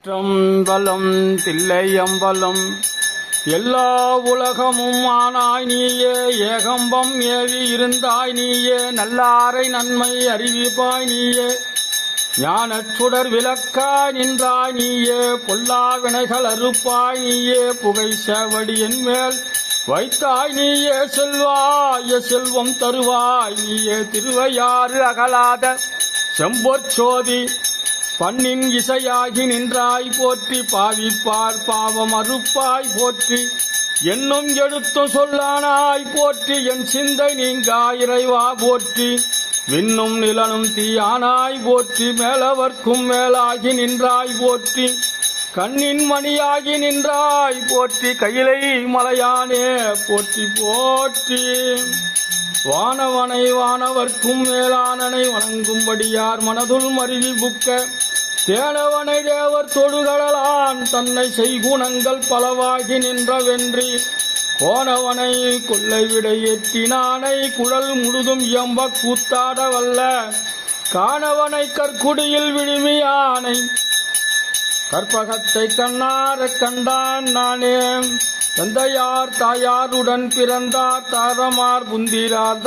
பலம் தில்லையம்பலம் எல்லா உலகமும் ஆனாய் நீயே, ஏகம்பம் ஏறி இருந்தாய் நீயே, நல்லாரை நன்மை அறிவிப்பாய் நீயே, ஞானச் சுடர் விளக்காய் நின்றாய் நீயே, பொல்லா வினைகள் அறுப்பாய் நீயே, புகை சேவடியின் மேல் வைத்தாய் நீயே, செல்வாய செல்வம் தருவாய் நீயே, திருவையாறு அகலாத செம்பொற்சோதி பண்ணின் இசையாகி நின்றாய் போற்றி, பாவிப்பார் பாவம் அறுப்பாய் போற்றி, என்னும் எழுத்தும் சொல்லானாய் போற்றி, என் சிந்தை நீங்கா இறைவா போற்றி, விண்ணும் நிலனும் தீயானாய் போற்றி, மேலவர்க்கும் மேலாகி நின்றாய் போற்றி, கண்ணின் மணியாகி நின்றாய் போற்றி, கையிலை மலையானே போற்றி போற்றி. வானவனை வானவர்க்கும் மேலானனை வணங்கும்படியார் மனதுள் மருவி புக்க, தேனவனை தேவர் தொடுகடலான் தன்னை செய்குணங்கள் பலவாகி நின்றவென்றி, கோணவனை கொள்ளை விடை எட்டினானை குழல் முழுதும் எம்ப கூத்தாட வல்ல, காணவனை கற்குடியில் விழுமியானை கற்பகத்தை கண்ணார கண்டான் நானே, தந்தையார் தாயாருடன் பிறந்தார் தாரமார் புந்திரார்